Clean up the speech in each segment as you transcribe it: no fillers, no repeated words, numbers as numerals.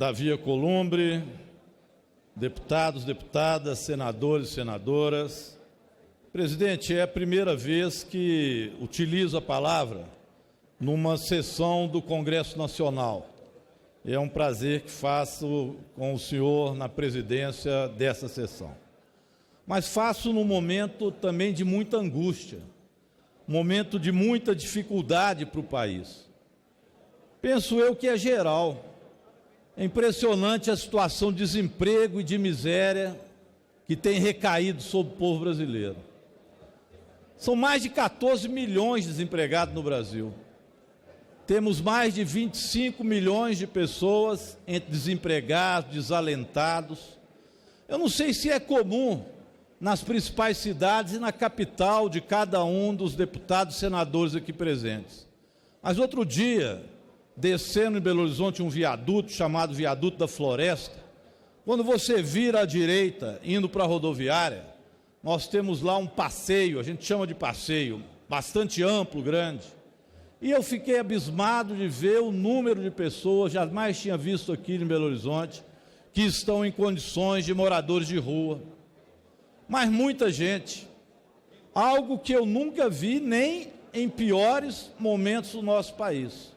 Davi Alcolumbre, deputados, deputadas, senadores e senadoras. Presidente, é a primeira vez que utilizo a palavra numa sessão do Congresso Nacional. É um prazer que faço com o senhor na presidência dessa sessão. Mas faço num momento também de muita angústia, momento de muita dificuldade para o país. Penso eu que é geral. É impressionante a situação de desemprego e de miséria que tem recaído sobre o povo brasileiro. São mais de 14 milhões de desempregados no Brasil. Temos mais de 25 milhões de pessoas entre desempregados, desalentados. Eu não sei se é comum nas principais cidades e na capital de cada um dos deputados e senadores aqui presentes. Mas outro dia, descendo em Belo Horizonte um viaduto chamado Viaduto da Floresta, quando você vira à direita, indo para a rodoviária, nós temos lá um passeio, a gente chama de passeio, bastante amplo, grande. E eu fiquei abismado de ver o número de pessoas, jamais tinha visto aqui em Belo Horizonte, que estão em condições de moradores de rua. Mas muita gente, algo que eu nunca vi nem em piores momentos do nosso país.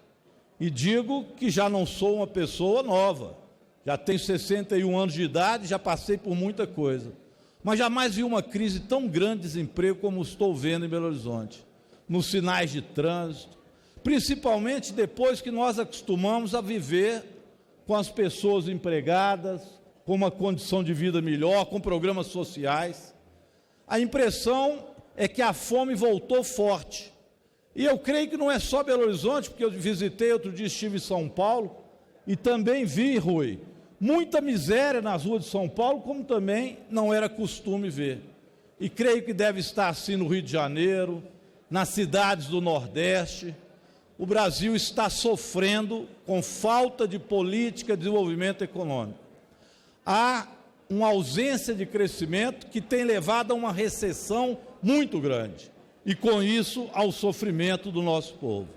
E digo que já não sou uma pessoa nova, já tenho 61 anos de idade, já passei por muita coisa. Mas jamais vi uma crise tão grande de desemprego como estou vendo em Belo Horizonte, nos sinais de trânsito, principalmente depois que nós acostumamos a viver com as pessoas empregadas, com uma condição de vida melhor, com programas sociais. A impressão é que a fome voltou forte. E eu creio que não é só Belo Horizonte, porque eu visitei outro dia, estive em São Paulo, e também vi, Rui, muita miséria nas ruas de São Paulo, como também não era costume ver. E creio que deve estar assim no Rio de Janeiro, nas cidades do Nordeste. O Brasil está sofrendo com falta de política de desenvolvimento econômico. Há uma ausência de crescimento que tem levado a uma recessão muito grande. E com isso ao sofrimento do nosso povo.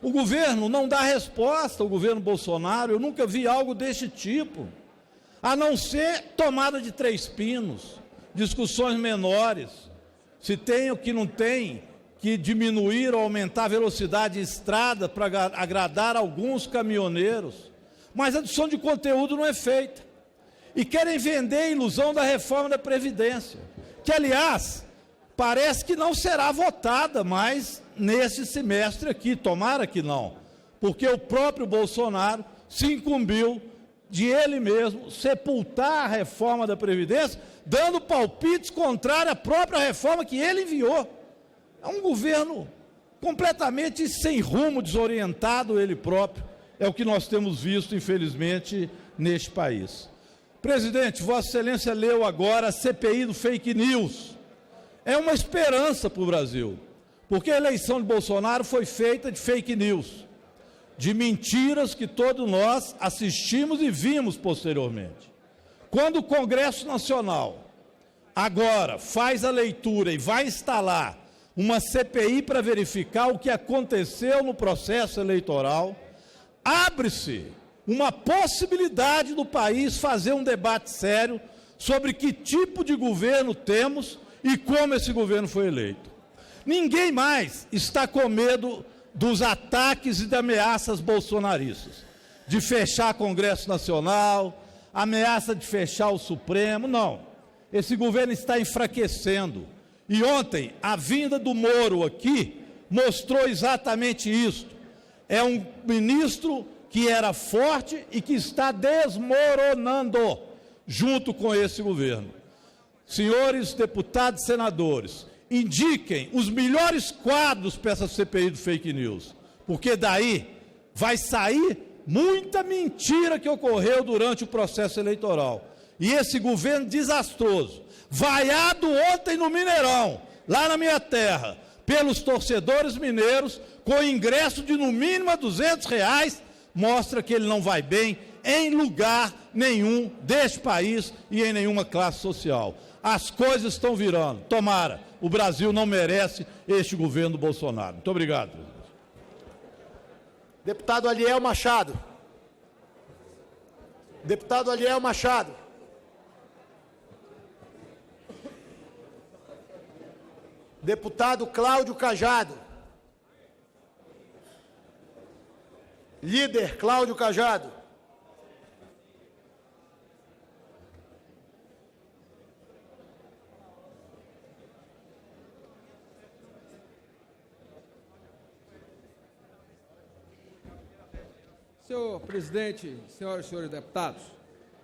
O governo não dá resposta, o governo Bolsonaro, eu nunca vi algo deste tipo, a não ser tomada de 3 pinos, discussões menores, se tem ou que não tem que diminuir ou aumentar a velocidade em estrada para agradar alguns caminhoneiros, mas a adição de conteúdo não é feita. E querem vender a ilusão da reforma da Previdência, que aliás, parece que não será votada mais nesse semestre aqui, tomara que não, porque o próprio Bolsonaro se incumbiu de ele mesmo sepultar a reforma da Previdência, dando palpites contrários à própria reforma que ele enviou. É um governo completamente sem rumo, desorientado ele próprio, é o que nós temos visto, infelizmente, neste país. Presidente, Vossa Excelência leu agora a CPI do fake news. É uma esperança para o Brasil, porque a eleição de Bolsonaro foi feita de fake news, de mentiras que todos nós assistimos e vimos posteriormente. Quando o Congresso Nacional agora faz a leitura e vai instalar uma CPI para verificar o que aconteceu no processo eleitoral, abre-se uma possibilidade do país fazer um debate sério sobre que tipo de governo temos e como esse governo foi eleito. Ninguém mais está com medo dos ataques e de ameaças bolsonaristas, de fechar Congresso Nacional, ameaça de fechar o Supremo, não. Esse governo está enfraquecendo. E ontem, a vinda do Moro aqui mostrou exatamente isso. É um ministro que era forte e que está desmoronando junto com esse governo. Senhores deputados e senadores, indiquem os melhores quadros para essa CPI do fake news, porque daí vai sair muita mentira que ocorreu durante o processo eleitoral. E esse governo desastroso, vaiado ontem no Mineirão, lá na minha terra, pelos torcedores mineiros, com ingresso de no mínimo R$200, mostra que ele não vai bem em lugar nenhum deste país e em nenhuma classe social. As coisas estão virando. Tomara, o Brasil não merece este governo Bolsonaro. Muito obrigado, presidente. Deputado Aliel Machado. Deputado Aliel Machado. Deputado Cláudio Cajado. Líder Cláudio Cajado. Senhor presidente, senhoras e senhores deputados,